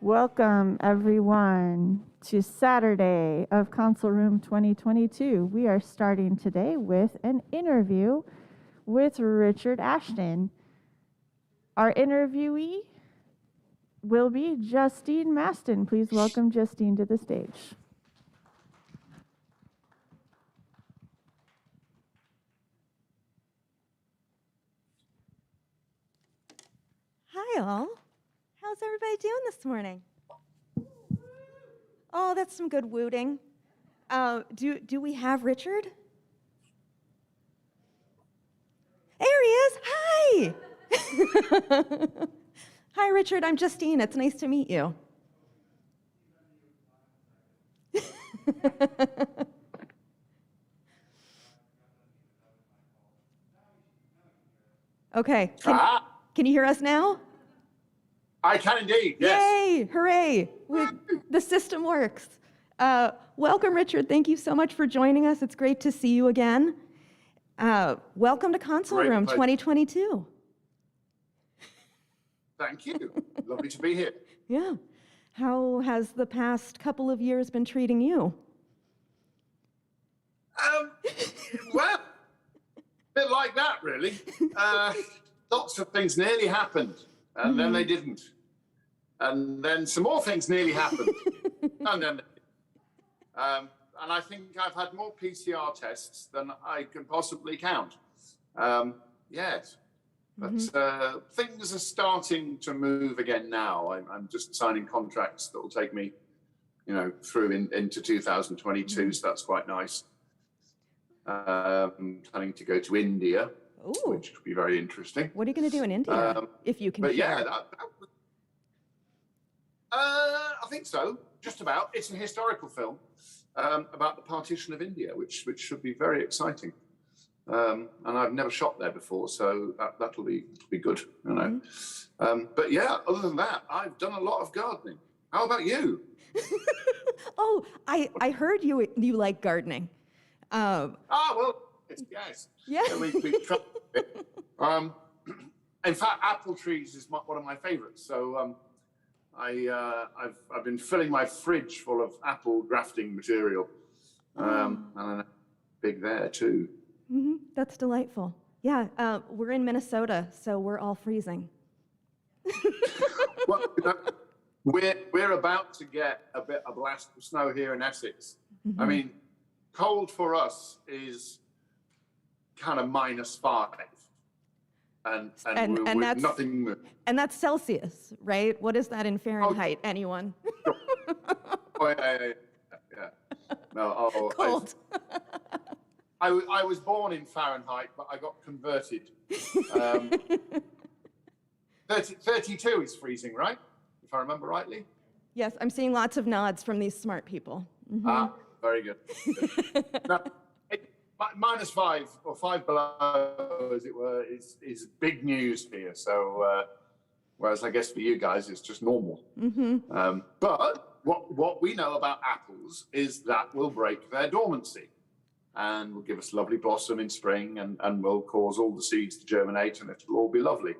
Welcome, everyone, to Saturday of Console Room 2022. We are starting today with an interview with Richard Ashton. Our interviewee will be Justine Mastin. Please welcome Justine to the stage. Hi, all. How's everybody doing this morning? Oh, that's some good wooting. Do we have Richard? There he is. Hi. Hi, Richard. I'm Justine. It's nice to meet you. Okay. Can you hear us now? I can indeed, yes. Yay, hooray, the system works. Welcome, Richard. Thank you so much for joining us. It's great to see you again. Welcome to Console Room 2022. Thank you. Lovely to be here. Yeah. How has the past couple of years been treating you? Well, a bit like that, really. Lots of things nearly happened, and then they didn't. And then some more things nearly happened. And I think I've had more PCR tests than I can possibly count. Yes. But things are starting to move again now. I'm just signing contracts that will take me, through into 2022, so that's quite nice. Planning to go to India, which would be very interesting. What are you going to do in India, if you can share? Yeah, I think so, just about. It's a historical film about the partition of India, which should be very exciting. And I've never shot there before, so that'll be good, But yeah, other than that, I've done a lot of gardening. How about you? Oh, I heard you like gardening. Well, yes. Yeah. We've tried it. In fact, apple trees is one of my favorites. So I've been filling my fridge full of apple grafting material, and I'm big there too. That's delightful. Yeah, we're in Minnesota, so we're all freezing. Well, we're about to get a blast of snow here in Essex. I mean, cold for us is kind of -5, and that's nothing. And that's Celsius, right? What is that in Fahrenheit? Anyone? Oh yeah. No, cold. I was born in Fahrenheit, but I got converted. 32 is freezing, right? If I remember rightly. Yes, I'm seeing lots of nods from these smart people. Very good. Now, -5 or 5 below, as it were, is big news here. So, whereas I guess for you guys, it's just normal. But what we know about apples is that will break their dormancy and will give us lovely blossom in spring and will cause all the seeds to germinate and it'll all be lovely.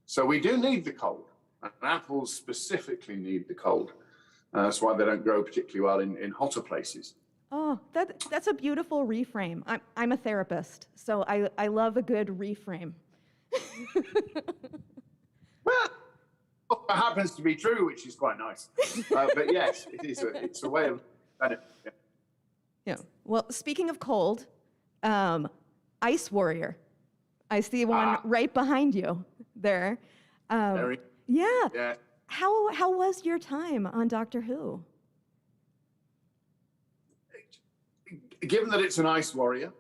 So we do need the cold. And apples specifically need the cold. That's why they don't grow particularly well in hotter places. Oh, that's a beautiful reframe. I'm a therapist, so I love a good reframe. Well, it happens to be true, which is quite nice. But yes, it's a way of... Yeah. Well, speaking of cold, Ice Warrior. I see one right behind you there. Yeah. How was your time on Doctor Who? Given that it's an Ice Warrior,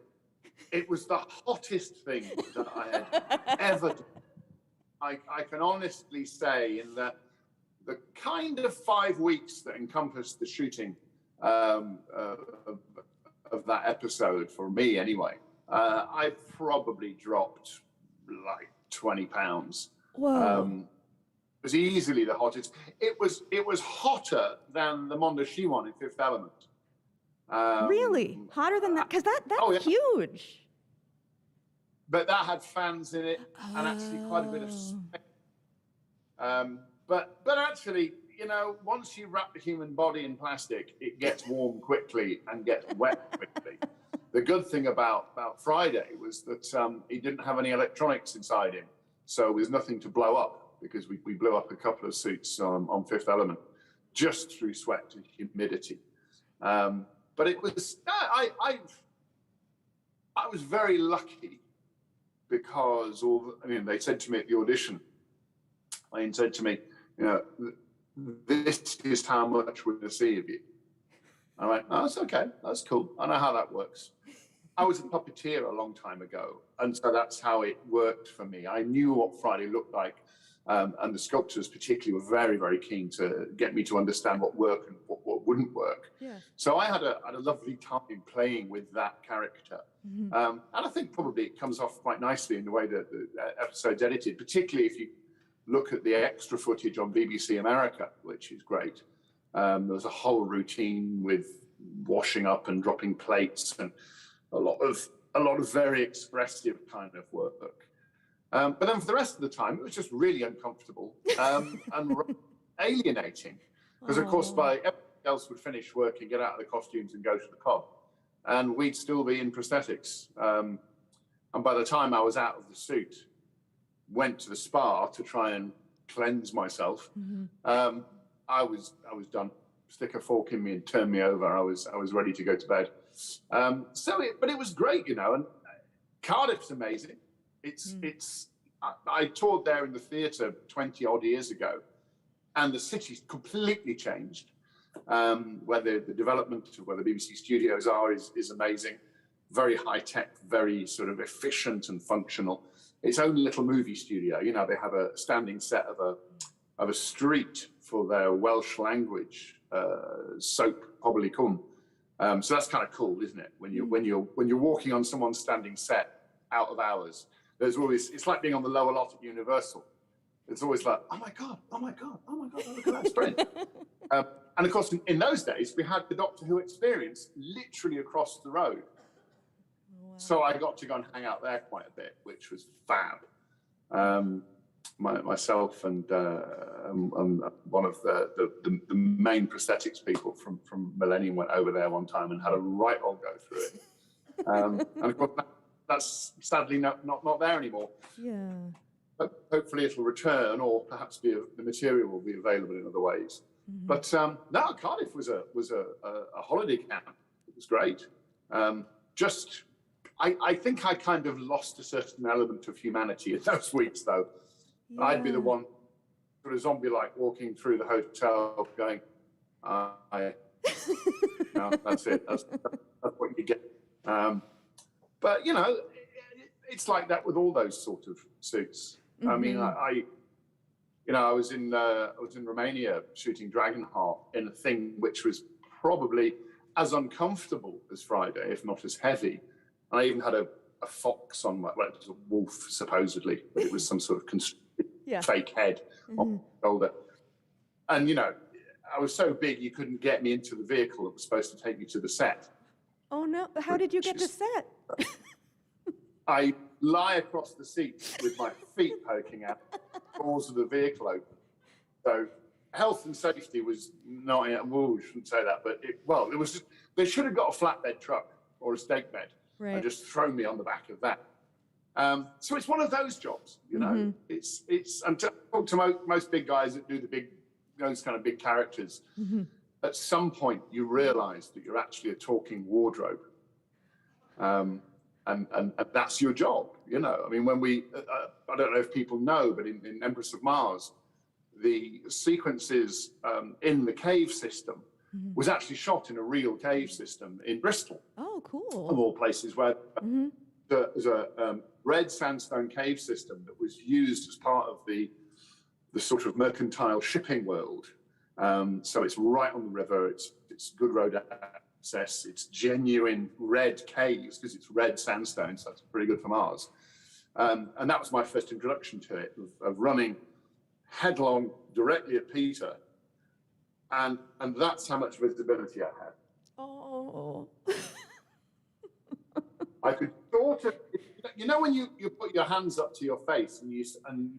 it was the hottest thing that I had ever done. I can honestly say in the kind of 5 weeks that encompassed the shooting of that episode, for me anyway, I probably dropped like 20 pounds. Whoa. It was easily the hottest. It was hotter than the Mondoschi one in Fifth Element. Really? Hotter than that? Because that's huge. But that had fans in it and actually quite a bit of space. But actually, once you wrap the human body in plastic, it gets warm quickly and gets wet quickly. The good thing about Friday was that he didn't have any electronics inside him, so there was nothing to blow up, because we blew up a couple of suits on Fifth Element just through sweat and humidity. But it was, I was very lucky, because they said to me at the audition, Ian said to me, this is how much we're going to see of you. I went, oh, that's okay. That's cool. I know how that works. I was a puppeteer a long time ago, and so that's how it worked for me. I knew what Friday looked like, and the sculptors particularly were very, very keen to get me to understand what worked and what wouldn't work. Yeah. So I had a lovely time playing with that character. Mm-hmm. And I think probably it comes off quite nicely in the way that the episode's edited, particularly if you look at the extra footage on BBC America, which is great. There's a whole routine with washing up and dropping plates, and a lot of very expressive kind of work. But then for the rest of the time, it was just really uncomfortable and alienating, because of course by everyone else would finish work and get out of the costumes and go to the pub, and we'd still be in prosthetics. And by the time I was out of the suit, went to the spa to try and cleanse myself, I was done. Stick a fork in me and turn me over. I was ready to go to bed. But it was great, and Cardiff's amazing. I toured there in the theatre 20 odd years ago, and the city's completely changed. Where the development of where the BBC studios are is amazing. Very high tech, very sort of efficient and functional. Its own little movie studio. They have a standing set of a street for their Welsh language soap, Pobl I Cwm. So that's kind of cool, isn't it? When you're walking on someone's standing set out of hours, it's like being on the lower lot at Universal. It's always like, oh my god, look at that screen. And of course, in those days, we had the Doctor Who Experience literally across the road. Wow. So I got to go and hang out there quite a bit, which was fab. Myself and one of the main prosthetics people from Millennium went over there one time and had a right old go through it. And of course, that's sadly not there anymore. Yeah. But hopefully it'll return, or perhaps the material will be available in other ways. Mm-hmm. But no, Cardiff was a holiday camp. It was great. I think I kind of lost a certain element of humanity in those weeks, though. Yeah. I'd be the one, sort of zombie-like, walking through the hotel, going, no, that's it. That's what you get. But it's like that with all those sort of suits. Mm-hmm. I mean, I was in Romania shooting Dragonheart in a thing which was probably as uncomfortable as Friday, if not as heavy. And I even had a fox on it was a wolf supposedly, but it was some sort of fake head on my shoulder. And I was so big you couldn't get me into the vehicle that was supposed to take me to the set. Oh no! How did you get to set? I lie across the seat with my feet poking out, doors of the vehicle open. So health and safety was not. Well, we shouldn't say that, but it was. Just, they should have got a flatbed truck or a stake bed and just thrown me on the back of that. So it's one of those jobs, It's. And to talk to most big guys that do those kind of big characters. Mm-hmm. At some point, you realise that you're actually a talking wardrobe. And that's your job, I mean, when I don't know if people know, but in Empress of Mars, the sequences in the cave system was actually shot in a real cave system in Bristol. Oh, cool. Of all places, where there's a red sandstone cave system that was used as part of the sort of mercantile shipping world. So it's right on the river, it's good road access, it's genuine red caves because it's red sandstone, so that's pretty good for Mars. And that was my first introduction to it, of running headlong directly at Peter, and that's how much visibility I had. Oh. I could sort of, when you put your hands up to your face and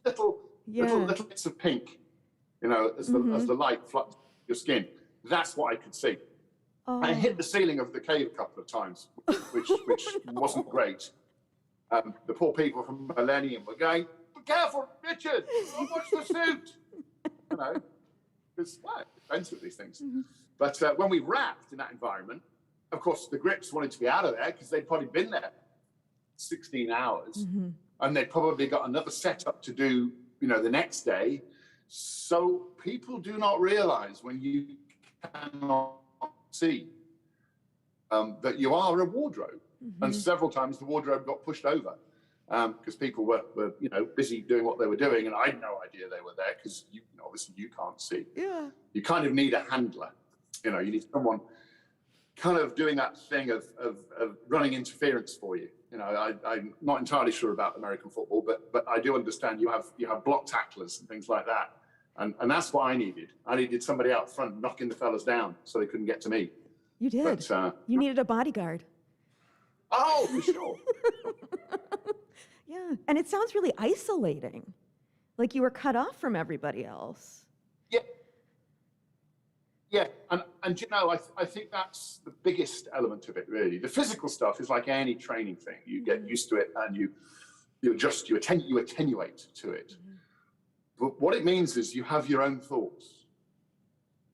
little bits of pink as the light fluctuates your skin. That's what I could see. Oh. I hit the ceiling of the cave a couple of times, which wasn't great. The poor people from Millennium were going, "Be careful, Richard! Don't watch the suit!" It's expensive, these things. But when we wrapped in that environment, of course, the grips wanted to be out of there because they'd probably been there 16 hours, and they'd probably got another setup to do, the next day. So people do not realize when you cannot see that you are a wardrobe. And several times the wardrobe got pushed over because people were busy doing what they were doing, and I had no idea they were there because obviously you can't see. Yeah. You kind of need a handler. You need someone kind of doing that thing of running interference for you. I'm not entirely sure about American football, but I do understand you have block tacklers and things like that. And that's what I needed. I needed somebody out front knocking the fellas down so they couldn't get to me. You did. But, you needed a bodyguard. Oh, for sure. Yeah. And it sounds really isolating. Like you were cut off from everybody else. Yeah. Yeah. And I think that's the biggest element of it, really. The physical stuff is like any training thing. You get used to it and you attenuate to it. But what it means is you have your own thoughts.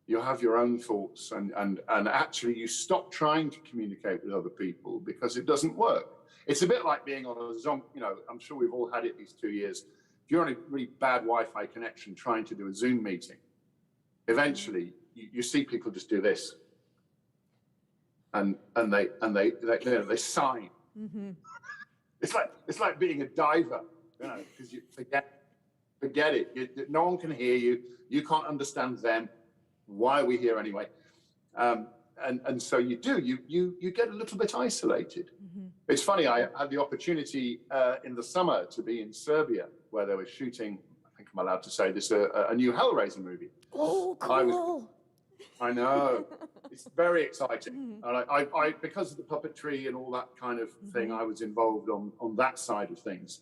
You have your own thoughts, and actually you stop trying to communicate with other people because it doesn't work. It's a bit like being on a Zoom, I'm sure we've all had it these 2 years. If you're on a really bad Wi-Fi connection trying to do a Zoom meeting, eventually you see people just do this. And they sign. It's like being a diver, because you forget it. No one can hear you. You can't understand them. Why are we here anyway? And so you get a little bit isolated. It's funny, I had the opportunity in the summer to be in Serbia where they were shooting, I think I'm allowed to say this, a new Hellraiser movie. Oh, cool. I know. It's very exciting. And I because of the puppetry and all that kind of thing, I was involved on that side of things.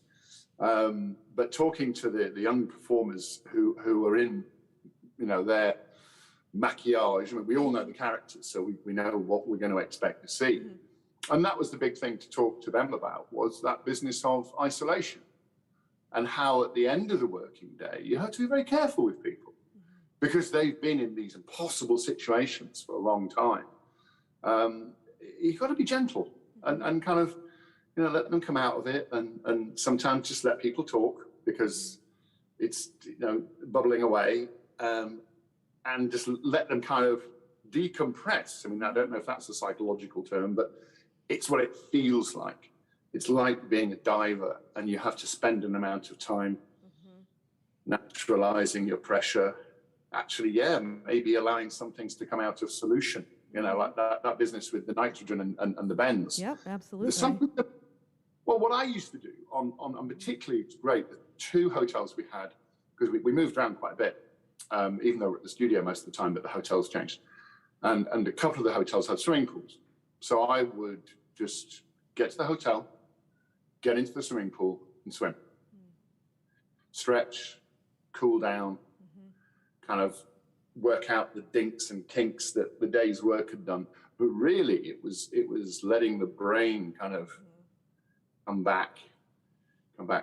But talking to the young performers who were in, their maquillage, we all know the characters, so we know what we're going to expect to see. And that was the big thing to talk to them about, was that business of isolation and how at the end of the working day, you have to be very careful with people because they've been in these impossible situations for a long time. You've got to be gentle and kind of, let them come out of it and sometimes just let people talk because it's, bubbling away. And just let them kind of decompress. I don't know if that's a psychological term, but it's what it feels like. It's like being a diver and you have to spend an amount of time naturalizing your pressure. Actually, maybe allowing some things to come out of solution, like that business with the nitrogen and the bends. Yep, absolutely. There's something what I used to do on particularly great, the 2 hotels we had, because we moved around quite a bit. Even though we're at the studio most of the time, but the hotels changed. And a couple of the hotels had swimming pools. So I would just get to the hotel, get into the swimming pool and swim. Stretch, cool down, kind of work out the dinks and kinks that the day's work had done. But really it was letting the brain kind of come back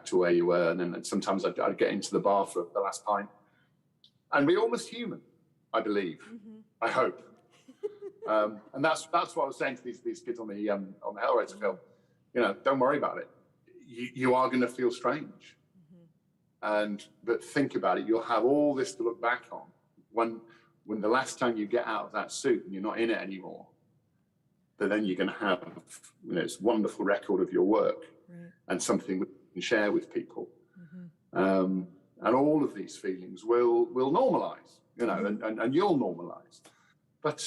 to where you were. And then sometimes I'd get into the bar for the last pint. And be almost human, I believe. I hope. And that's what I was saying to these kids on the Hellraiser film. Don't worry about it. You are going to feel strange. But think about it. You'll have all this to look back on when the last time you get out of that suit and you're not in it anymore. But then you're going to have this wonderful record of your work and something we can share with people. And all of these feelings will normalize, and you'll normalize. But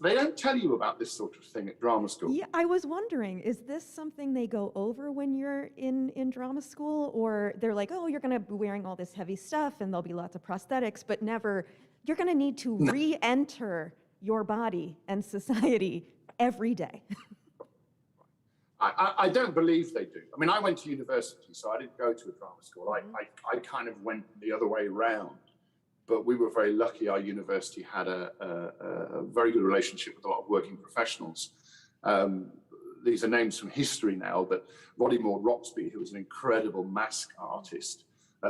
they don't tell you about this sort of thing at drama school. Yeah, I was wondering, is this something they go over when you're in drama school? Or they're like, oh, you're going to be wearing all this heavy stuff and there'll be lots of prosthetics, but never, you're going to need to re-enter your body and society every day. I don't believe they do. I mean, I went to university, so I didn't go to a drama school. I kind of went the other way around. But we were very lucky. Our university had a very good relationship with a lot of working professionals. These are names from history now, but Roddy Moore Roxby, who was an incredible mask artist.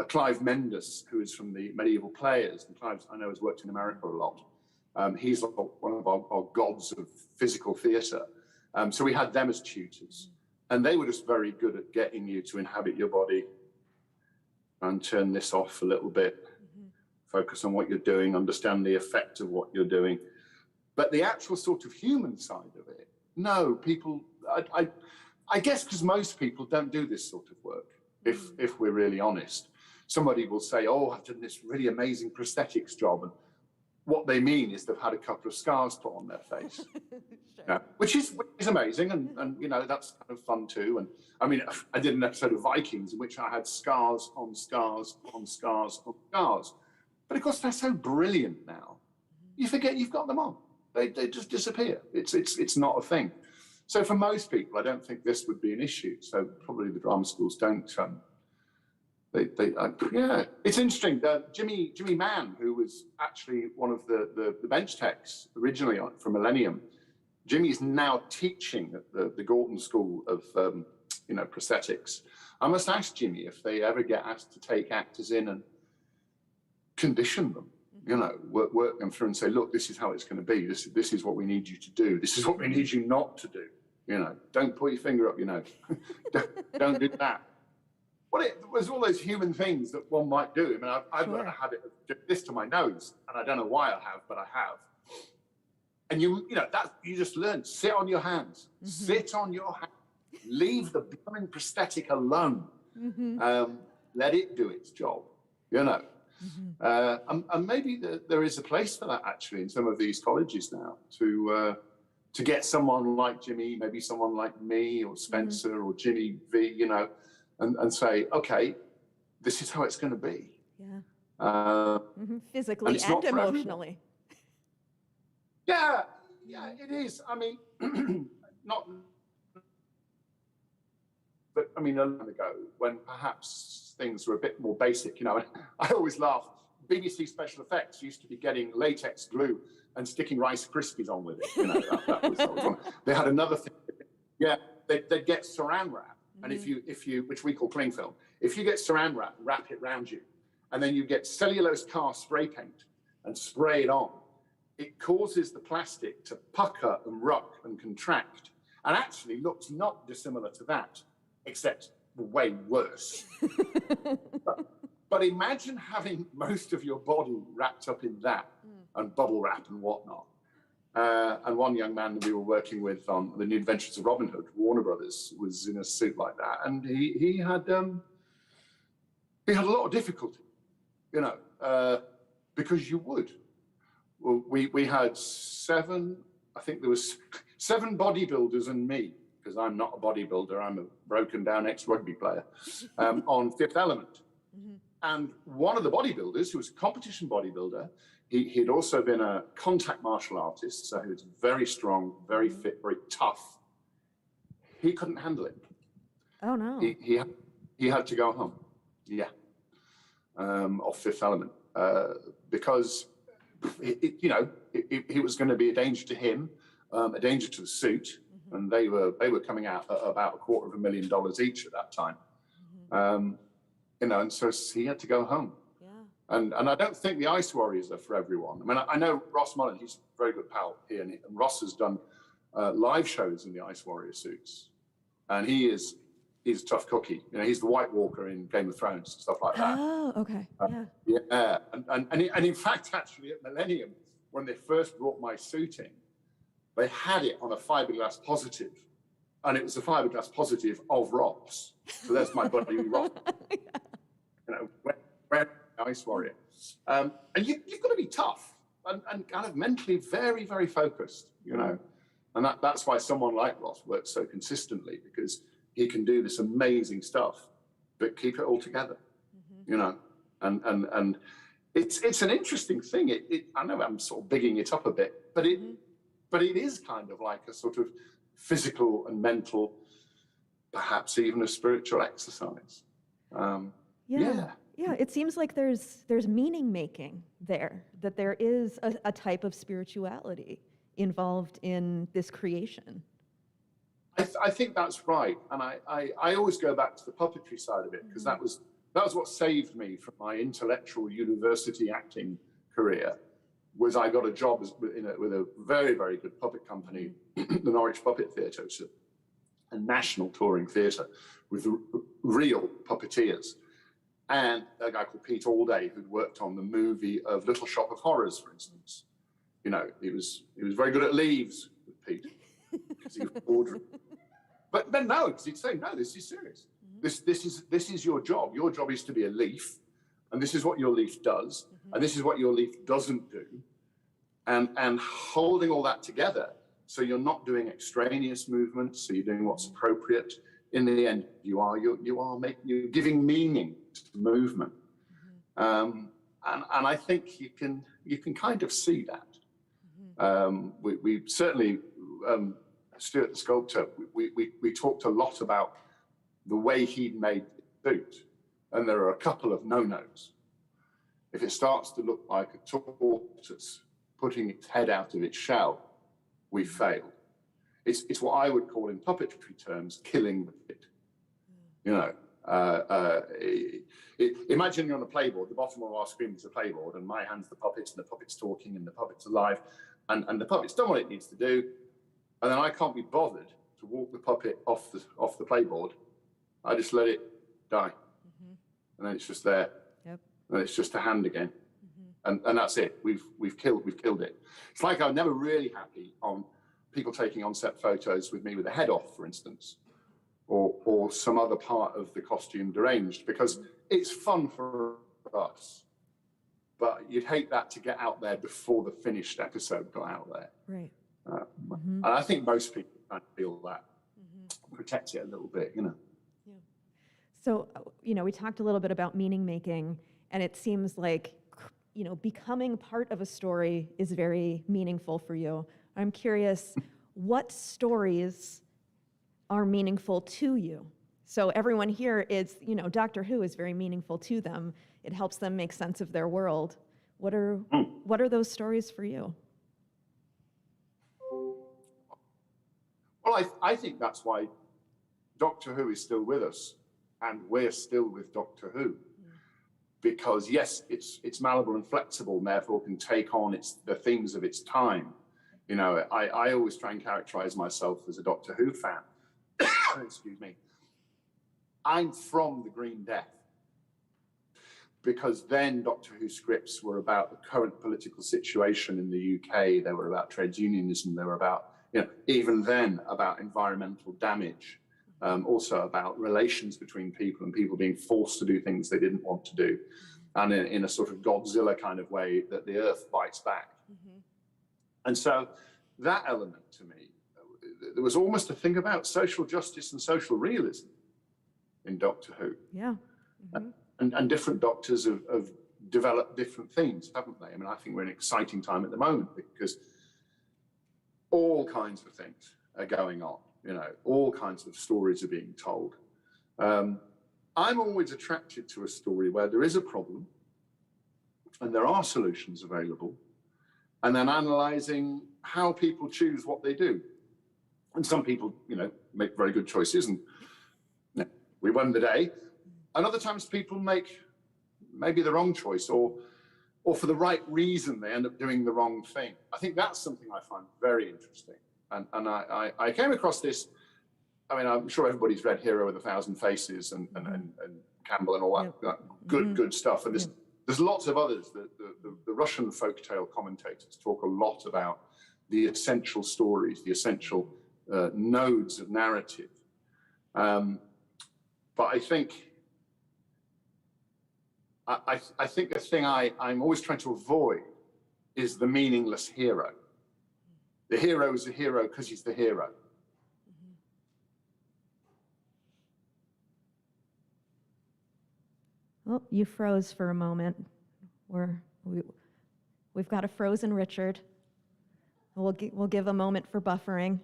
Clive Mendes, who is from the Medieval Players, and Clive, I know, has worked in America a lot. He's like one of our gods of physical theatre. So we had them as tutors. And they were just very good at getting you to inhabit your body and turn this off a little bit, focus on what you're doing, understand the effect of what you're doing. But the actual sort of human side of it, no, people, I guess because most people don't do this sort of work, if we're really honest. Somebody will say, oh, I've done this really amazing prosthetics job. And what they mean is they've had a couple of scars put on their face. Sure. Yeah, which is amazing, and you know, that's kind of fun too. And I mean, I did an episode of Vikings in which I had scars on scars on scars on scars. But of course, they're so brilliant now. You forget you've got them on. They just disappear. It's not a thing. So for most people, I don't think this would be an issue. So probably the drama schools don't. Yeah, it's interesting. Jimmy Mann, who was actually one of the bench techs originally from Millennium, Jimmy is now teaching at the Gordon School of prosthetics. I must ask Jimmy if they ever get asked to take actors in and condition them, work them through and say, look, this is how it's going to be. This is what we need you to do. This is what we need you not to do. Don't put your finger up your nose. don't do that. Well, it was all those human things that one might do. I mean, I've got a habit of doing this to my nose, and I don't know why I have, but I have. And you just learn. Sit on your hands. Sit on your hands. Leave the blooming prosthetic alone. Let it do its job. And maybe there is a place for that actually in some of these colleges now to get someone like Jimmy, maybe someone like me or Spencer or Jimmy V, and say, okay, this is how it's going to be. Yeah. Physically and emotionally. Yeah, it is. I mean, but I mean, a long ago, when perhaps things were a bit more basic, I always laugh. BBC Special Effects used to be getting latex glue and sticking Rice Krispies on with it. That was one. They had another thing. Yeah, they'd get Saran wrap. And if you, which we call cling film, if you get Saran wrap it around you, and then you get cellulose car spray paint and spray it on, it causes the plastic to pucker and ruck and contract, and actually looks not dissimilar to that, except way worse. But imagine having most of your body wrapped up in that and bubble wrap and whatnot. And one young man that we were working with on The New Adventures of Robin Hood, Warner Brothers, was in a suit like that, and he had a lot of difficulty, because you would. Well, we had seven bodybuilders and me, because I'm not a bodybuilder, I'm a broken down ex-rugby player, on Fifth Element. And one of the bodybuilders, who was a competition bodybuilder, he'd also been a contact martial artist, so he was very strong, very fit, very tough. He couldn't handle it. Oh, no. He had to go home, off Fifth Element, because he was going to be a danger to him, a danger to the suit, and they were coming out at about $250,000 each at that time. And so he had to go home. And I don't think the Ice Warriors are for everyone. I mean, I know Ross Mullen, he's a very good pal here, and Ross has done live shows in the Ice Warrior suits. And he's a tough cookie. He's the White Walker in Game of Thrones and stuff like that. Oh, okay. Yeah. And in fact, actually, at Millennium, when they first brought my suit in, they had it on a fiberglass positive. And it was a fiberglass positive of Ross. So there's my buddy Ross. Where Ice Warrior. And you've got to be tough and kind of mentally very, very focused, And that's why someone like Ross works so consistently, because he can do this amazing stuff, but keep it all together, And it's an interesting thing. I know I'm sort of bigging it up a bit, but it is kind of like a sort of physical and mental perhaps even a spiritual exercise. Yeah. Yeah, it seems like there's meaning making there, that there is a type of spirituality involved in this creation. I think that's right. And I always go back to the puppetry side of it, because that was what saved me from my intellectual university acting career, was I got a job with a very, very good puppet company, the Norwich Puppet Theatre. It's a national touring theatre with real puppeteers. And a guy called Pete Alday, who'd worked on the movie of Little Shop of Horrors, for instance. You know, he was very good at leaves with Pete, because he was ordering. But then no, because he'd say, no, this is serious. This is your job. Your job is to be a leaf, and this is what your leaf does, and this is what your leaf doesn't do. And holding all that together, so you're not doing extraneous movements, so you're doing what's appropriate. In the end, you're giving meaning to movement, and I think you can kind of see that. We certainly, Stuart the sculptor, we talked a lot about the way he'd made the suit, and there are a couple of no-nos. If it starts to look like a tortoise putting its head out of its shell, we failed. It's what I would call, in puppetry terms, killing the pit. You know, imagine you're on a playboard. The bottom of our screen is a playboard, and my hand's the puppets, and the puppet's talking, and the puppet's alive, and the puppet's done what it needs to do, and then I can't be bothered to walk the puppet off the playboard. I just let it die, and then it's just there, and it's just a hand again, and that's it. We've killed it. It's like I'm never really happy on people taking on-set photos with me with the head off, for instance, or some other part of the costume deranged, because it's fun for us, but you'd hate that to get out there before the finished episode got out there. Right. And I think most people kind of feel that, protect it a little bit, you know. Yeah. So, you know, we talked a little bit about meaning making, and it seems like, you know, becoming part of a story is very meaningful for you. I'm curious, what stories are meaningful to you? So everyone here is, you know, Doctor Who is very meaningful to them. It helps them make sense of their world. What are those stories for you? Well, I think that's why Doctor Who is still with us, and we're still with Doctor Who. Because yes, it's malleable and flexible, and therefore can take on the themes of its time. You know, I always try and characterize myself as a Doctor Who fan. Excuse me. I'm from the Green Death, because then Doctor Who scripts were about the current political situation in the UK. They were about trades unionism. They were about, you know, even then about environmental damage, also about relations between people and people being forced to do things they didn't want to do, and in a sort of Godzilla kind of way that the Earth bites back. And so that element to me, there was almost a thing about social justice and social realism in Doctor Who. Yeah. And different doctors have developed different themes, haven't they? I mean, I think we're in an exciting time at the moment, because all kinds of things are going on, you know, all kinds of stories are being told. I'm always attracted to a story where there is a problem and there are solutions available, and then analyzing how people choose what they do. And some people, you know, make very good choices, and you know, we won the day. And other times people make maybe the wrong choice, or for the right reason, they end up doing the wrong thing. I think that's something I find very interesting. And I came across this. I mean, I'm sure everybody's read Hero with a Thousand Faces and Campbell and all that, good stuff. And there's lots of others. The Russian folktale commentators talk a lot about the essential stories, the essential nodes of narrative. But I think the thing I'm always trying to avoid is the meaningless hero. The hero is a hero because he's the hero. Well, you froze for a moment. We've got a frozen Richard. We'll give a moment for buffering,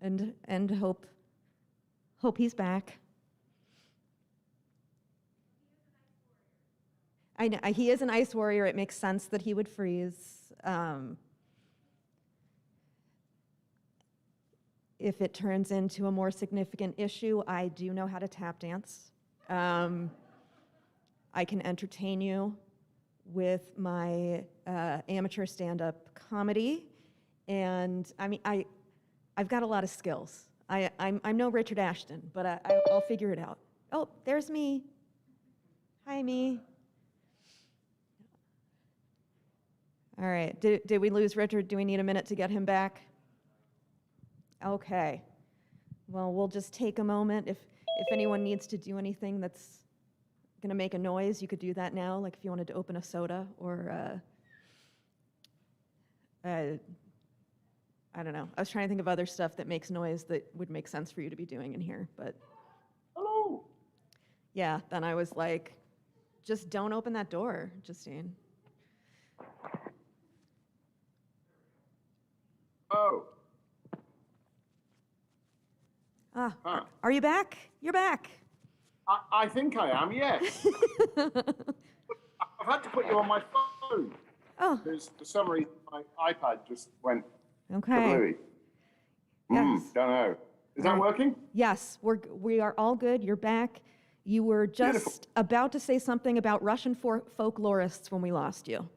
and Hope he's back. I know, he is an ice warrior. It makes sense that he would freeze. If it turns into a more significant issue, I do know how to tap dance. I can entertain you with my amateur stand-up comedy, and I mean, I've got a lot of skills. I'm no Richard Ashton, but I'll figure it out. Oh, there's me. Hi, me. All right, did we lose Richard? Do we need a minute to get him back? Okay. Well, we'll just take a moment. If anyone needs to do anything that's going to make a noise, you could do that now, like if you wanted to open a soda or, I don't know. I was trying to think of other stuff that makes noise that would make sense for you to be doing in here, but. Hello. Yeah, then I was like, just don't open that door, Justine. Oh. Are you back? You're back. I think I am, yes. I've had to put you on my phone. Oh. Because for some reason my iPad just went Okay. kablooey. Yes. Don't know. Is that working? Yes, we are all good. You're back. You were just Beautiful. about to say something about Russian folklorists when we lost you.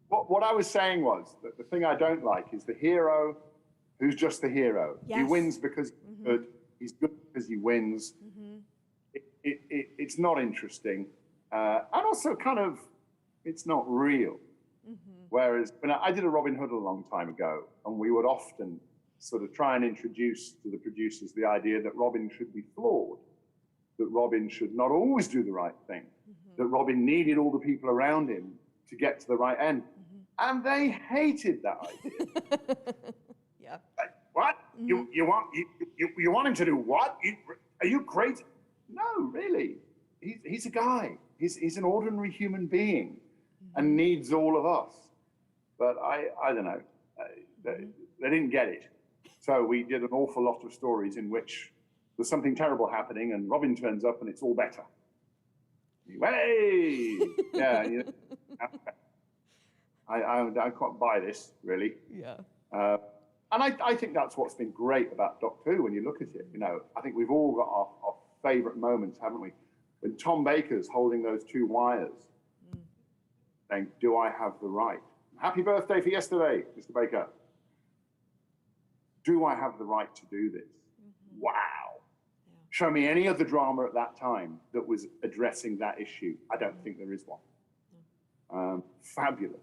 What I was saying was that the thing I don't like is the hero who's just the hero. Yes. He wins because he's good. He's good because he wins. It's not interesting. And also kind of, it's not real. Whereas when I did a Robin Hood a long time ago, and we would often sort of try and introduce to the producers the idea that Robin should be flawed, that Robin should not always do the right thing, that Robin needed all the people around him to get to the right end. And they hated that idea. Yeah. Like, what? You want him to do what? Are you crazy? No, really. He's a guy. He's an ordinary human being and needs all of us. But I don't know. They didn't get it. So we did an awful lot of stories in which there's something terrible happening and Robin turns up and it's all better. Hey! Yeah. You know, I can't buy this, really. Yeah. And I think that's what's been great about Doctor Who when you look at it. You know, I think we've all got our favourite moments, haven't we? When Tom Baker's holding those two wires, saying, "Do I have the right?" Happy birthday for yesterday, Mr. Baker. Do I have the right to do this? Wow. Yeah. Show me any other drama at that time that was addressing that issue. I don't think there is one. Fabulous.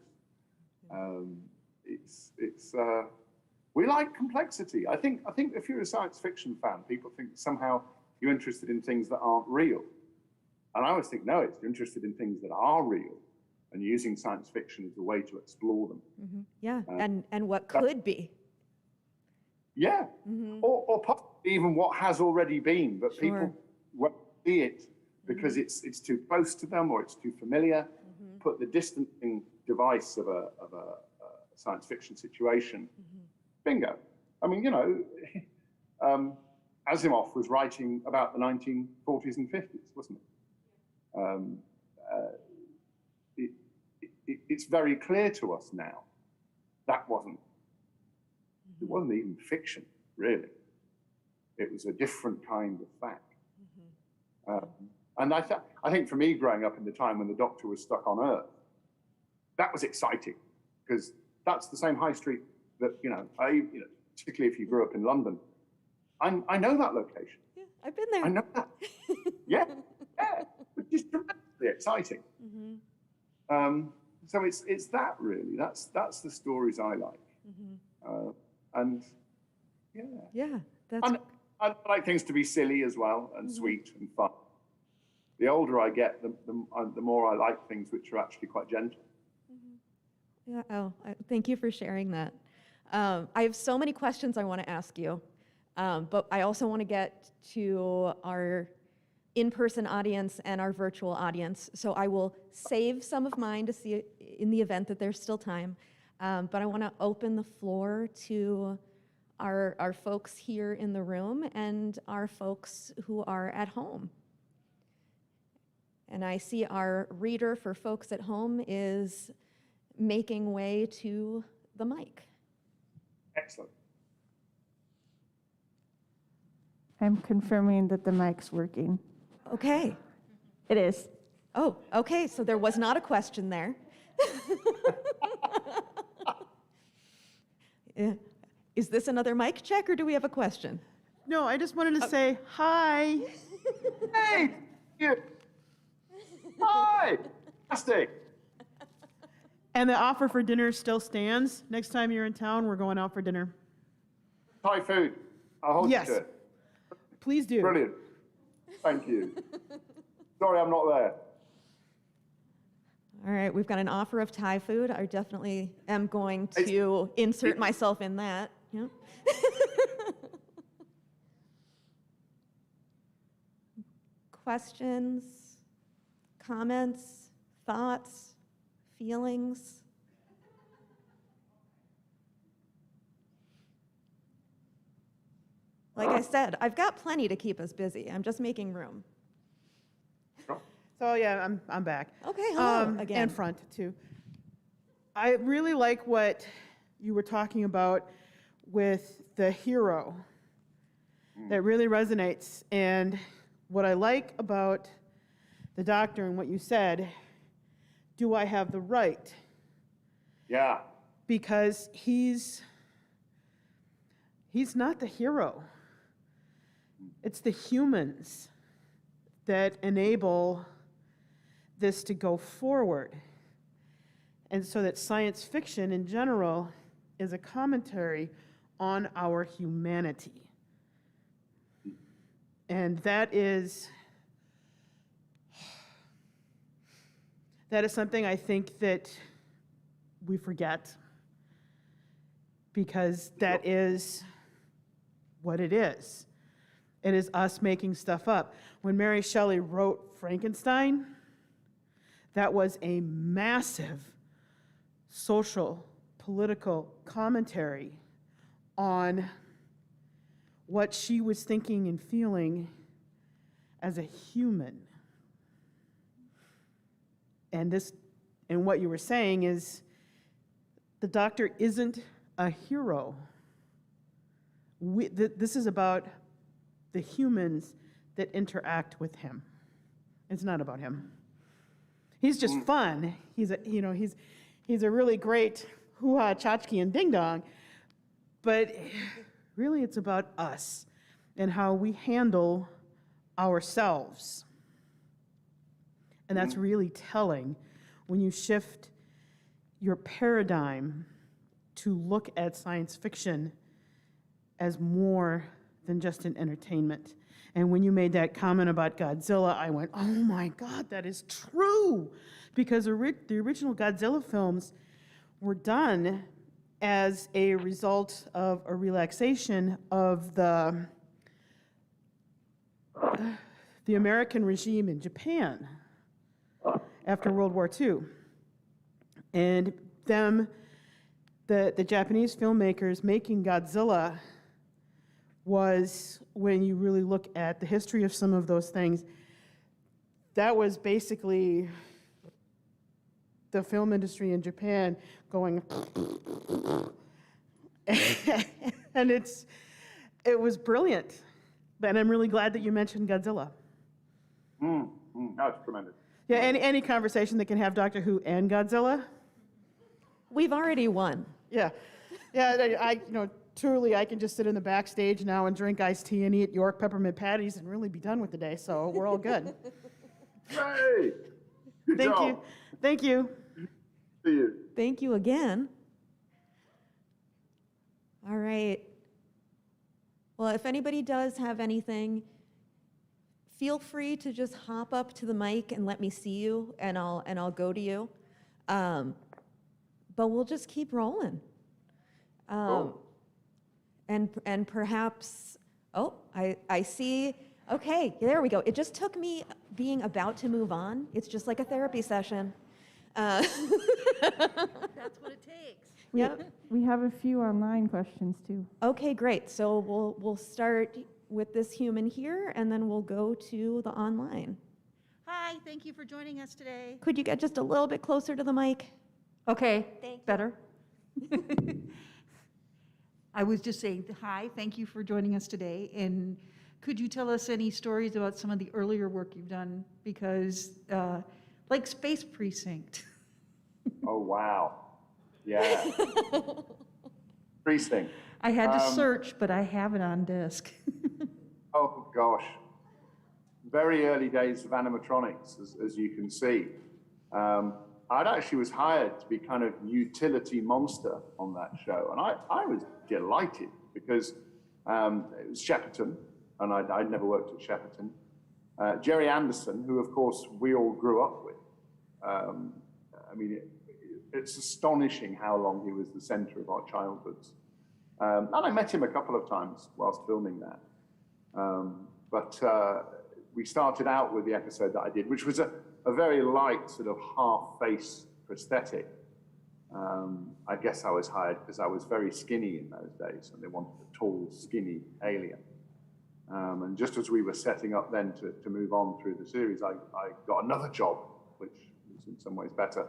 We like complexity. I think if you're a science fiction fan, people think somehow you're interested in things that aren't real. And I always think, no, you're interested in things that are real and using science fiction as a way to explore them. Yeah, and what could be. Yeah, or possibly even what has already been, but people won't see it because it's too close to them or it's too familiar. Put the distancing device of a science fiction situation. Bingo. I mean, you know, Asimov was writing about the 1940s and 50s, wasn't it? It's very clear to us now that it wasn't even fiction, really. It was a different kind of fact. And I think for me, growing up in the time when the Doctor was stuck on Earth, that was exciting because that's the same high street that, particularly if you grew up in London, I know that location. Yeah, I've been there. I know that. yeah, which is tremendously exciting. So it's that really. That's the stories I like. And yeah. Yeah, that's. And I like things to be silly as well and sweet and fun. The older I get, the more I like things which are actually quite gentle. Yeah. Thank you for sharing that. I have so many questions I want to ask you, but I also want to get to our in-person audience and our virtual audience. So I will save some of mine to see in the event that there's still time. But I want to open the floor to our folks here in the room and our folks who are at home. And I see our reader for folks at home is making way to the mic. Excellent. I'm confirming that the mic's working. Okay. It is. Oh, okay, so there was not a question there. Is this another mic check, or do we have a question? No, I just wanted to say hi. Hey, you. Hi, Mastin. And the offer for dinner still stands. Next time you're in town, we're going out for dinner. Thai food. I'll hold Yes. you to it. Please do. Brilliant. Thank you. Sorry, I'm not there. All right, we've got an offer of Thai food. I definitely am going to insert myself in that. Yeah. Questions, comments, thoughts, feelings? Like I said, I've got plenty to keep us busy. I'm just making room. So yeah, I'm back. Okay, hello again. And front too. I really like what you were talking about with the hero. That really resonates. And what I like about the doctor and what you said, do I have the right? Yeah. Because he's not the hero. It's the humans that enable this to go forward. And so that science fiction in general is a commentary on our humanity. And that is something I think that we forget, because that is what it is. It is us making stuff up. When Mary Shelley wrote Frankenstein, that was a massive social, political commentary on what she was thinking and feeling as a human. And what you were saying is the doctor isn't a hero. This is about the humans that interact with him. It's not about him. He's just fun. He's a really great hoo-ha, tchotchke, and ding-dong. But really it's about us and how we handle ourselves. And that's really telling when you shift your paradigm to look at science fiction as more than just an entertainment. And when you made that comment about Godzilla, I went, oh my God, that is true. Because the original Godzilla films were done as a result of a relaxation of the American regime in Japan after World War II. And the Japanese filmmakers making Godzilla was, when you really look at the history of some of those things, that was basically the film industry in Japan going, and it was brilliant. And I'm really glad that you mentioned Godzilla. That's tremendous. Yeah, any conversation that can have Doctor Who and Godzilla. We've already won. Yeah, I truly, I can just sit in the backstage now and drink iced tea and eat York peppermint patties and really be done with the day. So we're all good. Yay! Good Thank job. you. Thank you. See you. Thank you again. All right. Well, if anybody does have anything, feel free to just hop up to the mic and let me see you, and I'll go to you. But we'll just keep rolling. And perhaps, I see. Okay, there we go. It just took me being about to move on. It's just like a therapy session. That's what it takes. We have a few online questions too. Okay, great. So we'll start with this human here, and then we'll go to the online. Hi, thank you for joining us today. Could you get just a little bit closer to the mic? Okay, Thank you. better. I was just saying, hi, thank you for joining us today. And could you tell us any stories about some of the earlier work you've done? Because, like Space Precinct. Oh, wow. Yeah. Precinct. I had to search, but I have it on disc. Oh, gosh. Very early days of animatronics, as you can see. I'd actually was hired to be kind of utility monster on that show. And I was delighted because it was Shepperton, and I'd never worked at Shepperton. Jerry Anderson, who, of course, we all grew up with. I mean, it's astonishing how long he was the center of our childhoods. And I met him a couple of times whilst filming that. But we started out with the episode that I did, which was a very light sort of half-face prosthetic. I guess I was hired because I was very skinny in those days, and they wanted a tall, skinny alien. And just as we were setting up then to move on through the series, I got another job, which was in some ways better.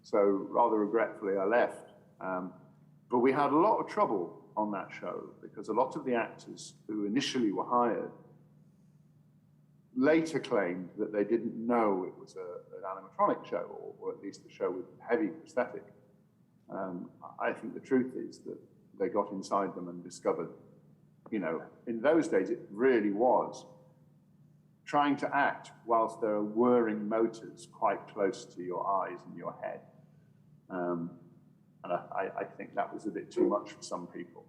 So rather regretfully, I left. But we had a lot of trouble on that show because a lot of the actors who initially were hired later claimed that they didn't know it was an animatronic show, or at least a show with heavy prosthetic. I think the truth is that they got inside them and discovered, you know, in those days it really was trying to act whilst there are whirring motors quite close to your eyes and your head. And I think that was a bit too much for some people.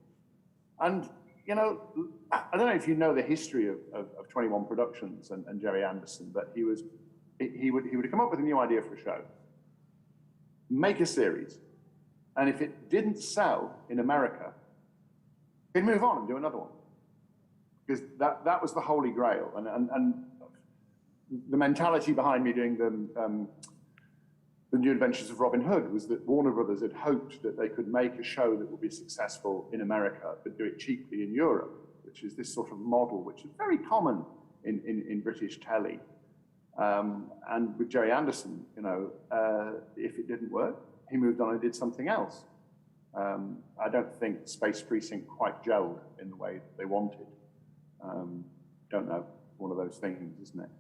And, you know, I don't know if you know the history of 21 Productions and Jerry Anderson, but he would come up with a new idea for a show, make a series, and if it didn't sell in America, he'd move on and do another one. Because that was the holy grail. And the mentality behind me doing the New Adventures of Robin Hood was that Warner Brothers had hoped that they could make a show that would be successful in America, but do it cheaply in Europe, which is this sort of model, which is very common in British telly. And with Jerry Anderson, you know, if it didn't work, he moved on and did something else. I don't think Space Precinct quite gelled in the way that they wanted. Don't know, one of those things, isn't it?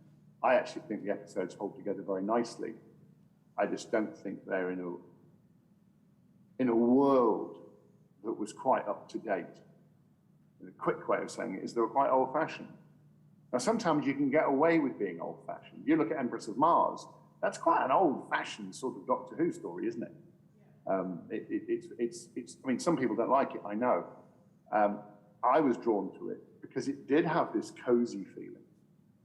I actually think the episodes hold together very nicely. I just don't think they're in a world that was quite up to date. A quick way of saying it is they were quite old-fashioned. Now, sometimes you can get away with being old-fashioned. You look at Empress of Mars, that's quite an old-fashioned sort of Doctor Who story, isn't it? I mean, some people don't like it, I know. I was drawn to it because it did have this cozy feeling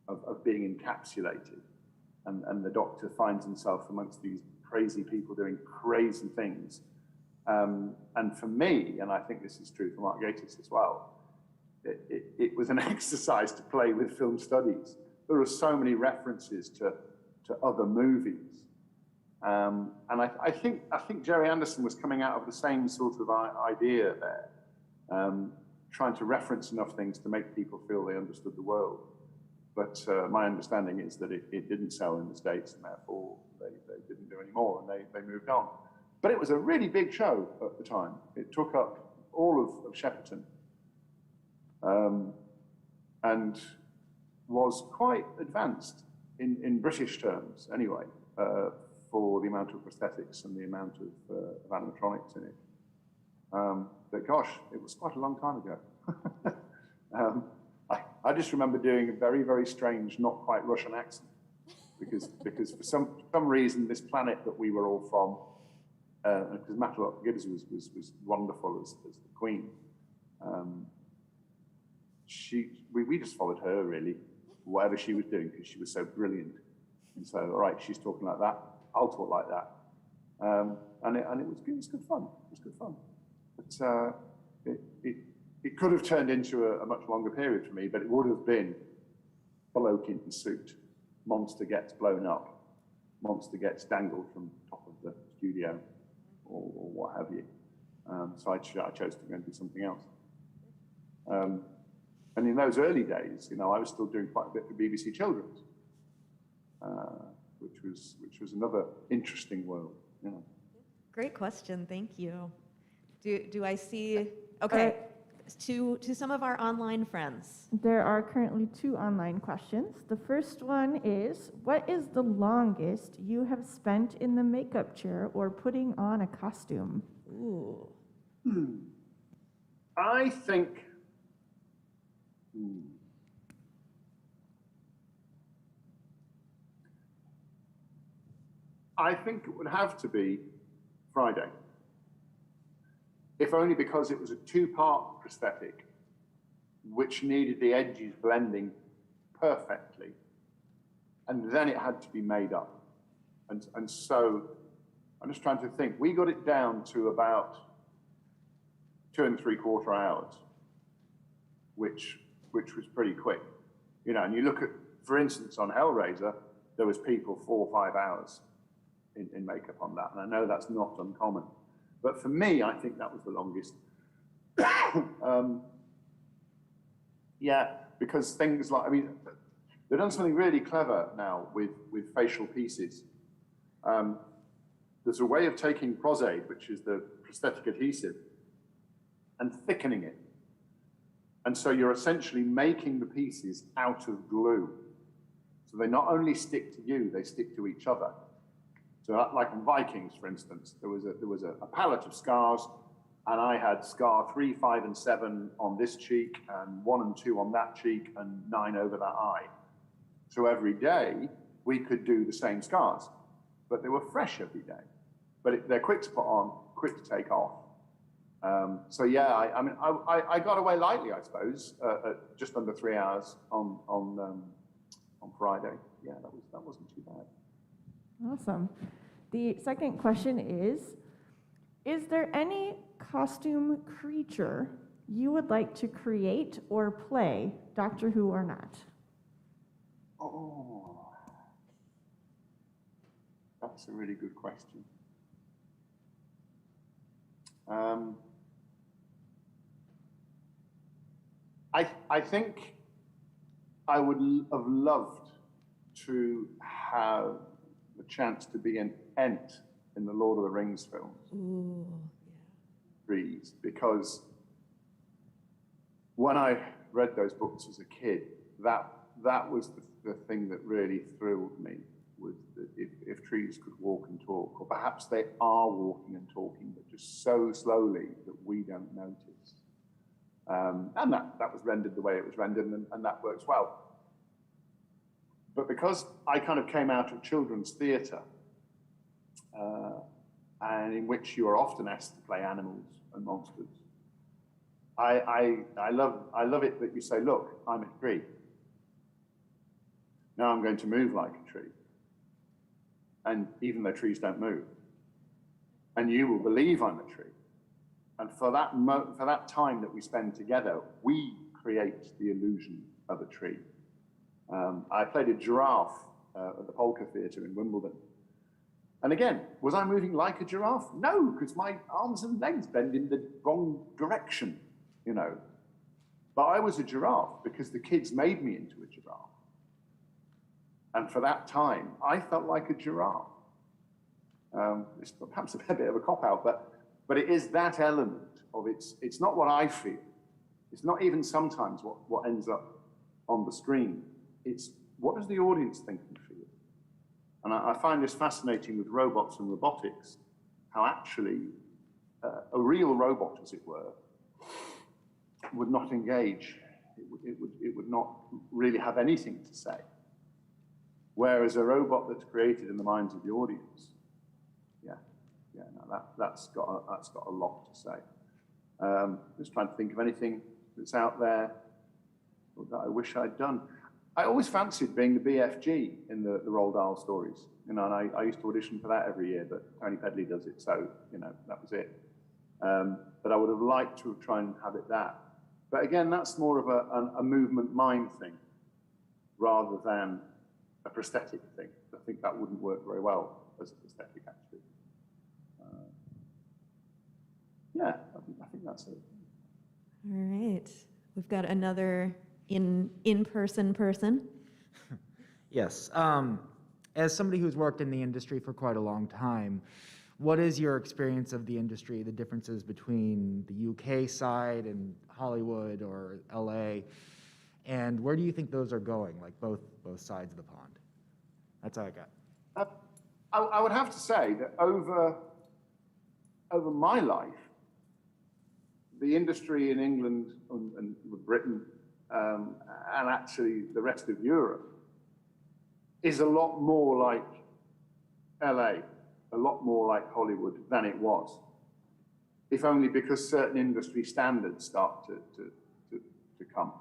of being encapsulated. And the Doctor finds himself amongst these crazy people doing crazy things. And for me, and I think this is true for Mark Gatiss as well, it was an exercise to play with film studies. There are so many references to other movies. And I think Jerry Anderson was coming out of the same sort of idea there, trying to reference enough things to make people feel they understood the world. But my understanding is that it didn't sell in the States, and therefore they didn't do any more, and they moved on. But it was a really big show at the time. It took up all of Shepperton, and was quite advanced in British terms, anyway, for the amount of prosthetics and the amount of animatronics in it. But gosh, it was quite a long time ago. I just remember doing a very, very strange, not quite Russian accent, because for some reason, this planet that we were all from, because Matlock Gibbs was wonderful as the Queen. We just followed her really, whatever she was doing, because she was so brilliant. And so, all right, she's talking like that, I'll talk like that, and it was good fun. It was good fun. But it could have turned into a much longer period for me, but it would have been bloke in suit. Monster gets blown up. Monster gets dangled from top of the studio, or what have you. So I chose to go and do something else. And in those early days, I was still doing quite a bit for BBC Children's, which was another interesting world. Great question. Thank you. Do I see? Okay. To some of our online friends. There are currently 2 online questions. The first one is, what is the longest you have spent in the makeup chair or putting on a costume? Ooh. I think it would have to be Friday. If only because it was a 2-part prosthetic, which needed the edges blending perfectly, and then it had to be made up. And so, I'm just trying to think, we got it down to about 2 3/4 hours, which was pretty quick. And you look at, for instance, on Hellraiser, there was people 4 or 5 hours in makeup on that, and I know that's not uncommon. But for me, I think that was the longest. Because things like, they've done something really clever now with facial pieces. There's a way of taking Prosaid, which is the prosthetic adhesive, and thickening it. And so you're essentially making the pieces out of glue. So they not only stick to you, they stick to each other. So like in Vikings, for instance, there was a palette of scars, and I had scar 3, 5, and 7 on this cheek, and 1 and 2 on that cheek, and 9 over that eye. So every day, we could do the same scars, but they were fresh every day. But they're quick to put on, quick to take off. I got away lightly, I suppose, at just under 3 hours on Friday. Yeah, that wasn't too bad. Awesome. The second question is there any costume creature you would like to create or play, Doctor Who or not? Oh, that's a really good question. I think I would have loved to have the chance to be an Ent in the Lord of the Rings films. Ooh, Trees, because when I read those books as a kid, that was the thing that really thrilled me, was that if trees could walk and talk, or perhaps they are walking and talking, but just so slowly that we don't notice. And that was rendered the way it was rendered, and that works well. But because I kind of came out of children's theatre, and in which you are often asked to play animals and monsters, I love it that you say, look, I'm a tree. Now I'm going to move like a tree. And even though trees don't move, and you will believe I'm a tree. And for that time that we spend together, we create the illusion of a tree. I played a giraffe at the Polka Theatre in Wimbledon. And again, was I moving like a giraffe? No, because my arms and legs bend in the wrong direction, But I was a giraffe because the kids made me into a giraffe. And for that time, I felt like a giraffe. It's perhaps a bit of a cop-out, but it is that element of it's not what I feel. It's not even sometimes what ends up on the screen. It's what does the audience think and feel? And I find this fascinating with robots and robotics, how actually a real robot, as it were, would not engage. It would not really have anything to say. Whereas a robot that's created in the minds of the audience, that's got a lot to say. Just trying to think of anything that's out there that I wish I'd done. I always fancied being the BFG in the Roald Dahl stories, and I used to audition for that every year, but Tony Pedley does it, so that was it. But I would have liked to try and have it that. But again, that's more of a movement mind thing rather than a prosthetic thing. I think that wouldn't work very well as a prosthetic, actually. yeah, I think that's it. All right. We've got another in-person person. Yes. As somebody who's worked in the industry for quite a long time, what is your experience of the industry, the differences between the UK side and Hollywood or LA, and where do you think those are going, like both sides of the pond? That's all I got. I would have to say that over my life, the industry in England and Britain and actually the rest of Europe is a lot more like LA, a lot more like Hollywood than it was, if only because certain industry standards start to come.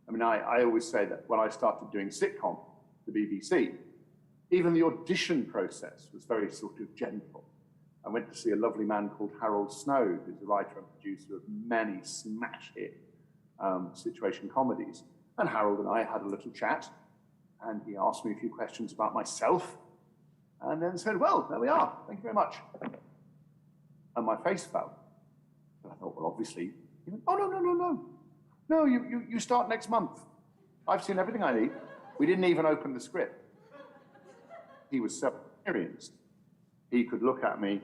I mean, I always say that when I started doing sitcom, the BBC, even the audition process was very sort of gentle. I went to see a lovely man called Harold Snow, who's the writer and producer of many smash hit situation comedies. And Harold and I had a little chat, and he asked me a few questions about myself, and then said, well, there we are, thank you very much. And my face fell. And I thought, well, obviously, he went, oh, no. No, you start next month. I've seen everything I need. We didn't even open the script. He was so experienced. He could look at me,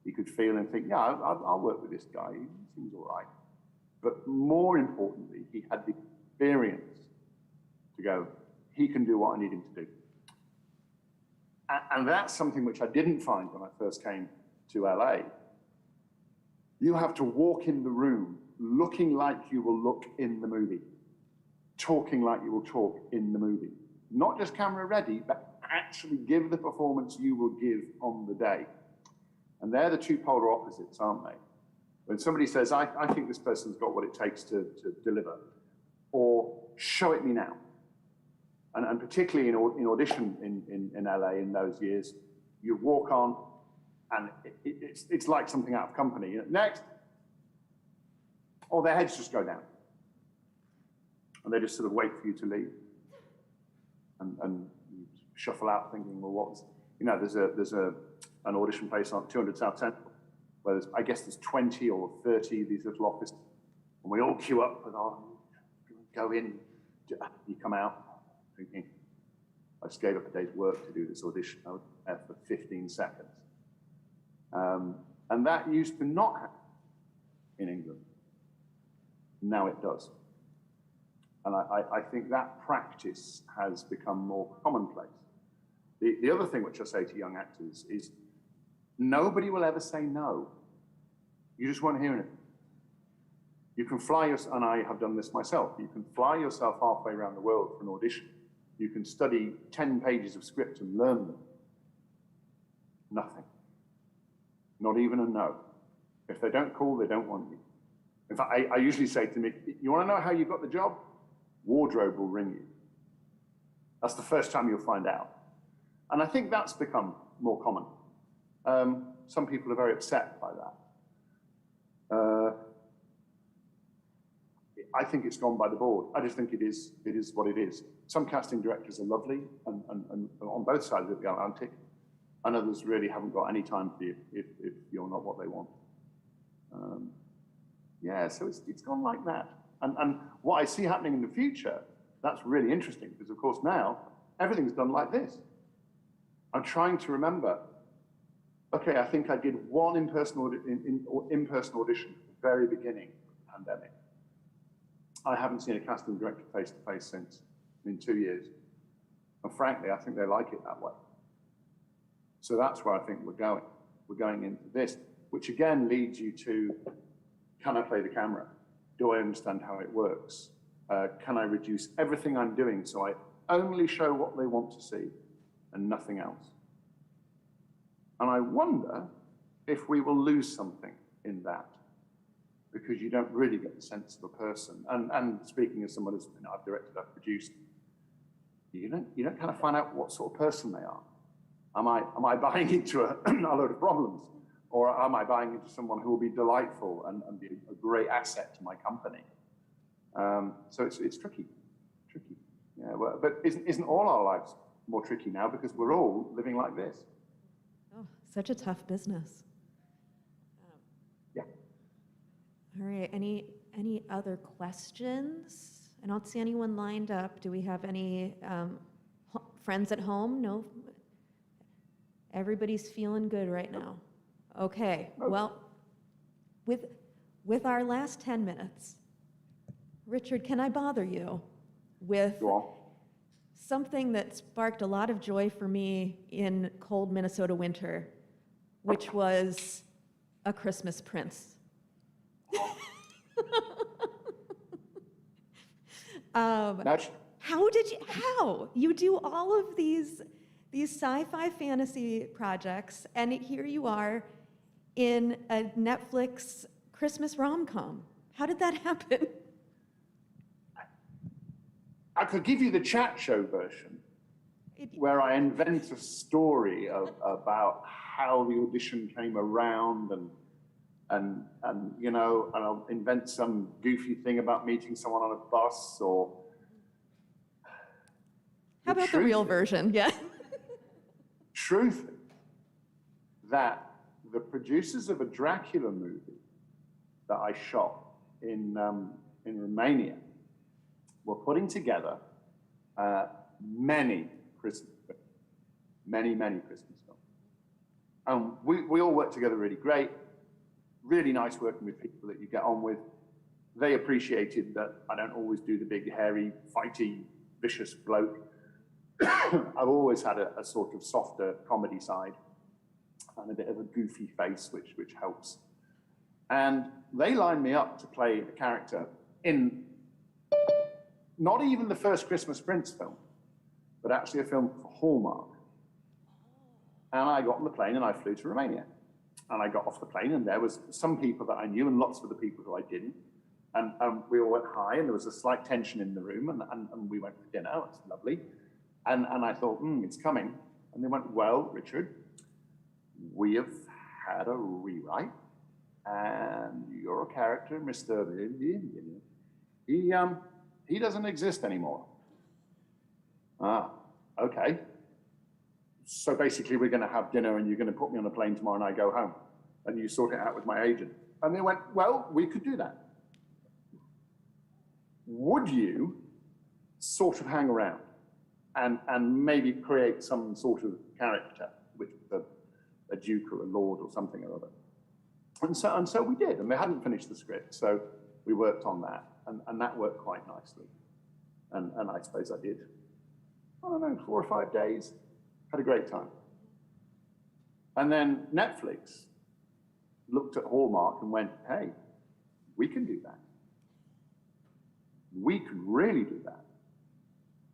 he could feel and think, yeah, I'll work with this guy, he seems all right. But more importantly, he had the experience to go, he can do what I need him to do. And that's something which I didn't find when I first came to LA. You have to walk in the room looking like you will look in the movie, talking like you will talk in the movie. Not just camera ready, but actually give the performance you will give on the day. And they're the two polar opposites, aren't they? When somebody says, I think this person's got what it takes to deliver, or show it me now. And particularly in audition in LA in those years, you walk on and it's like something out of company. You know, next, or their heads just go down. And they just sort of wait for you to leave. And you shuffle out thinking, well, what was, you know, there's an audition place on 200 South Central, where I guess there's 20 or 30 of these little offices, and we all queue up with our, go in, you come out thinking, I just gave up a day's work to do this audition. I was there for 15 seconds. And that used to not happen in England. Now it does. And I think that practice has become more commonplace. The other thing which I say to young actors is nobody will ever say no. You just won't hear it. You can fly yourself, and I have done this myself, you can fly yourself halfway around the world for an audition. You can study 10 pages of script and learn them. Nothing. Not even a no. If they don't call, they don't want you. In fact, I usually say to me, you want to know how you got the job? Wardrobe will ring you. That's the first time you'll find out. And I think that's become more common. Some people are very upset by that. I think it's gone by the board. I just think it is what it is. Some casting directors are lovely and on both sides of the Atlantic, and others really haven't got any time for you if you're not what they want. Yeah, so it's gone like that. And what I see happening in the future, that's really interesting, because of course now, everything's done like this. I'm trying to remember, okay, I think I did one in-person audition at the very beginning of the pandemic. I haven't seen a casting director face-to-face since, in 2 years. And frankly, I think they like it that way. So that's where I think we're going. We're going into this, which again leads you to, can I play the camera? Do I understand how it works? Can I reduce everything I'm doing so I only show what they want to see and nothing else? And I wonder if we will lose something in that, because you don't really get the sense of a person. And speaking as someone who's, I've directed, I've produced, you don't kind of find out what sort of person they are. Am I buying into a load of problems? Or am I buying into someone who will be delightful and be a great asset to my company? So it's tricky. Yeah, well, but isn't all our lives more tricky now, because we're all living like this? Oh, such a tough business. Yeah. All right, any other questions? I don't see anyone lined up. Do we have any friends at home? No? Everybody's feeling good right now. Okay, well, with our last 10 minutes, Richard, can I bother you with something that sparked a lot of joy for me in cold Minnesota winter, which was A Christmas Prince? How you do all of these sci-fi fantasy projects, and here you are in a Netflix Christmas rom-com. How did that happen? I could give you the chat show version, where I invent a story about how the audition came around, and you know, and I'll invent some goofy thing about meeting someone on a bus, or how about the real version? Yeah. Truth is that the producers of a Dracula movie that I shot in Romania were putting together many Christmas films, many Christmas films. We all worked together really great, really nice working with people that you get on with. They appreciated that I don't always do the big, hairy, fighty, vicious bloke. I've always had a sort of softer comedy side and a bit of a goofy face, which helps. And they lined me up to play a character in not even the first Christmas Prince film, but actually a film for Hallmark. And I got on the plane and I flew to Romania. And I got off the plane and there was some people that I knew and lots of the people who I didn't. And we all went hi, and there was a slight tension in the room, and we went for dinner. It was lovely. And I thought, it's coming. And they went, well, Richard, we have had a rewrite, and your character, Mr. He doesn't exist anymore. Ah, okay. So basically we're gonna have dinner and you're gonna put me on a plane tomorrow and I go home and you sort it out with my agent. And they went, well, we could do that. Would you sort of hang around and maybe create some sort of character, which was a duke or a lord or something or other? And so we did, and they hadn't finished the script, so we worked on that, and that worked quite nicely. And I suppose I did, I don't know, 4 or 5 days, had a great time. And then Netflix looked at Hallmark and went, hey, we can do that. We could really do that.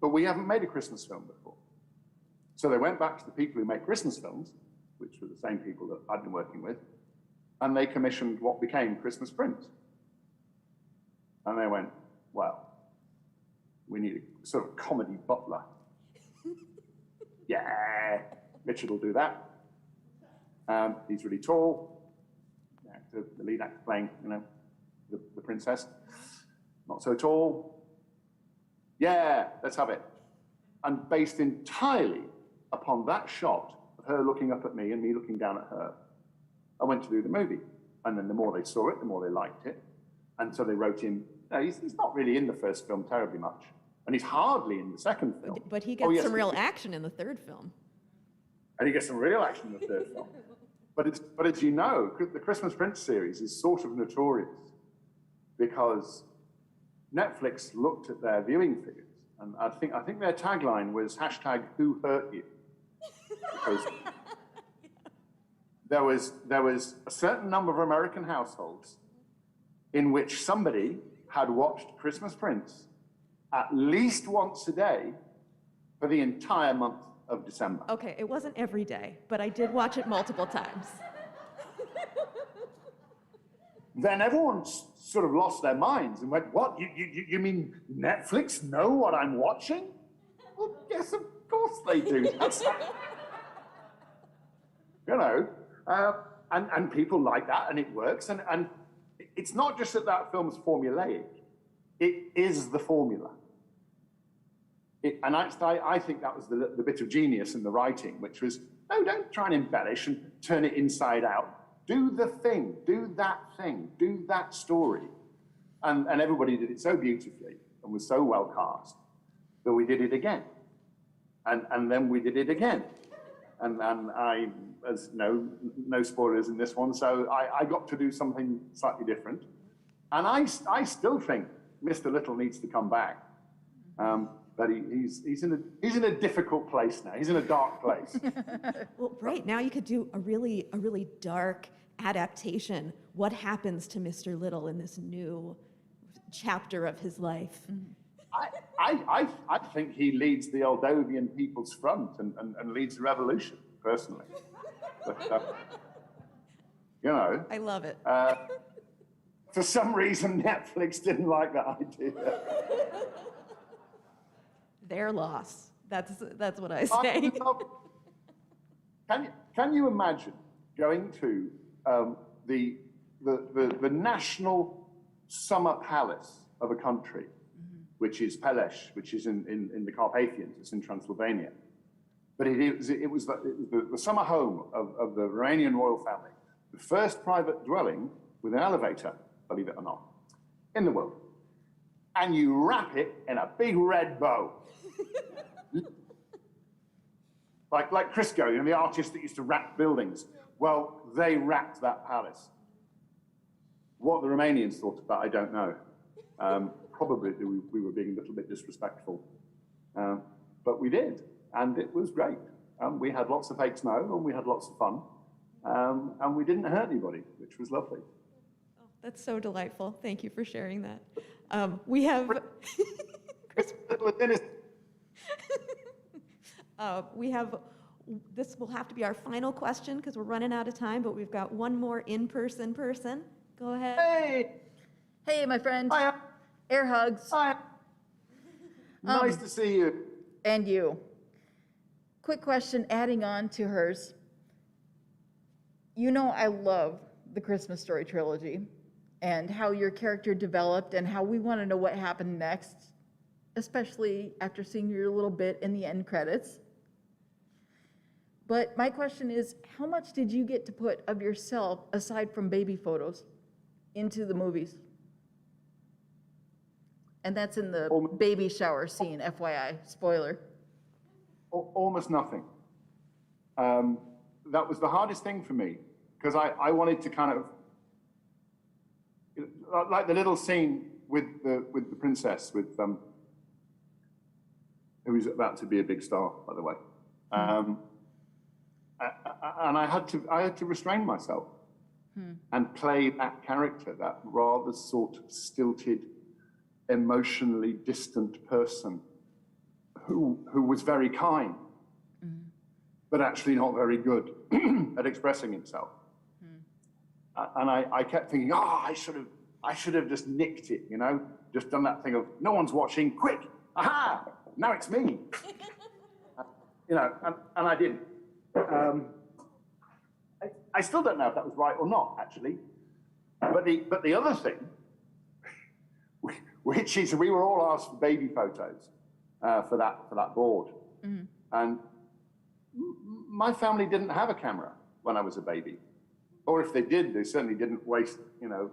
But we haven't made a Christmas film before. So they went back to the people who make Christmas films, which were the same people that I'd been working with, and they commissioned what became Christmas Prince. And they went, well, we need a sort of comedy butler. Yeah, Richard will do that. He's really tall. The lead actor playing, the princess. Not so tall. Yeah, let's have it. And based entirely upon that shot of her looking up at me and me looking down at her, I went to do the movie. And then the more they saw it, the more they liked it. And so they wrote him, he's not really in the first film terribly much. And he's hardly in the second film. But he gets some real action in the third film. And he gets some real action in the third film. But as you know, the Christmas Prince series is sort of notorious because Netflix looked at their viewing figures, and I think their tagline was #WhoHurtYou, because there was a certain number of American households in which somebody had watched Christmas Prince at least once a day for the entire month of December. Okay, it wasn't every day, but I did watch it multiple times. Then everyone sort of lost their minds and went, what, you mean Netflix know what I'm watching? Well, yes, of course they do. And people like that, and it works. And it's not just that film's formulaic. It is the formula. And I think that was the bit of genius in the writing, which was, no, don't try and embellish and turn it inside out. Do the thing, do that story. And everybody did it so beautifully and was so well cast that we did it again. And then we did it again. And I, as no spoilers in this one, so I got to do something slightly different. And I still think Mr. Little needs to come back. But he's in a difficult place now. He's in a dark place. Well, right now you could do a really dark adaptation. What happens to Mr. Little in this new chapter of his life? I think he leads the Moldovan People's Front and leads the revolution, personally. But, you know. I love it. For some reason, Netflix didn't like that idea. Their loss. That's what I say. Can you imagine going to the national summer palace of a country, which is Peleș, which is in the Carpathians, it's in Transylvania, but it was the summer home of the Romanian royal family, the first private dwelling with an elevator, believe it or not, in the world, and you wrap it in a big red bow. Like Crisco, you know, the artist that used to wrap buildings. Well, they wrapped that palace. What the Romanians thought of that, I don't know. Probably we were being a little bit disrespectful. But we did, and it was great. We had lots of fake snow, and we had lots of fun. And we didn't hurt anybody, which was lovely. Oh, that's so delightful. Thank you for sharing that. We have... This will have to be our final question because we're running out of time, but we've got one more in-person person. Go ahead. Hey, my friend. Hi. Air hugs. Hi. Nice to see you. And you. Quick question, adding on to hers. You know I love the Christmas Story trilogy and how your character developed and how we want to know what happened next, especially after seeing your little bit in the end credits. But my question is, how much did you get to put of yourself, aside from baby photos, into the movies? And that's in the baby shower scene, FYI, spoiler. Almost nothing. That was the hardest thing for me, because I wanted to kind of, like the little scene with the princess, with who's about to be a big star, by the way. And I had to restrain myself and play that character, that rather sort of stilted, emotionally distant person who was very kind, but actually not very good at expressing himself. And I kept thinking, I should have just nicked it, you know, just done that thing of no one's watching, quick, aha, now it's me, you know, and I didn't. I still don't know if that was right or not, actually. But the other thing, which is we were all asked for baby photos for that board, and my family didn't have a camera when I was a baby, or if they did, they certainly didn't waste, you know,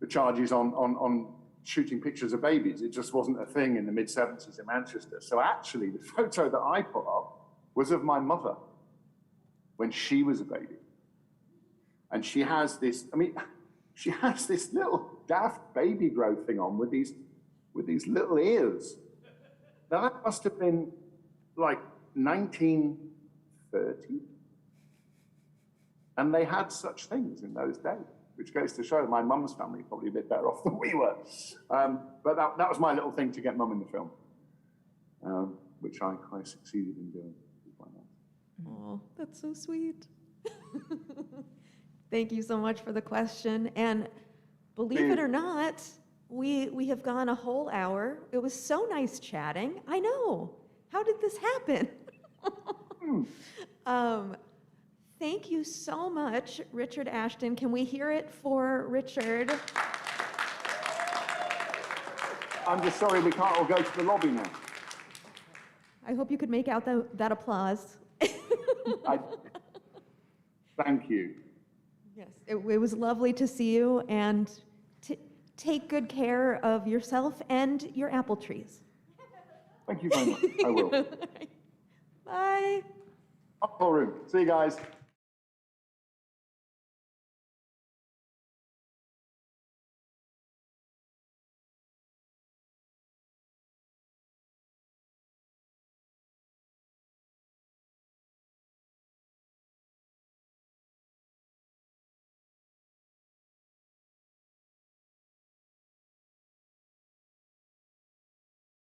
the charges on shooting pictures of babies. It just wasn't a thing in the mid-70s in Manchester. So actually, the photo that I put up was of my mother when she was a baby. And she has this, she has this little daft baby growth thing on with these little ears. Now that must have been like 1930. And they had such things in those days, which goes to show my mum's family probably a bit better off than we were. But that was my little thing to get mum in the film, which I succeeded in doing. Oh, that's so sweet. Thank you so much for the question. And believe it or not, we have gone a whole hour. It was so nice chatting. I know. How did this happen? Thank you so much, Richard Ashton. Can we hear it for Richard? I'm just sorry we can't all go to the lobby now. I hope you could make out that applause. Thank you. Yes, it was lovely to see you, and take good care of yourself and your apple trees. Thank you very much. I will. Bye. Up room. See you guys.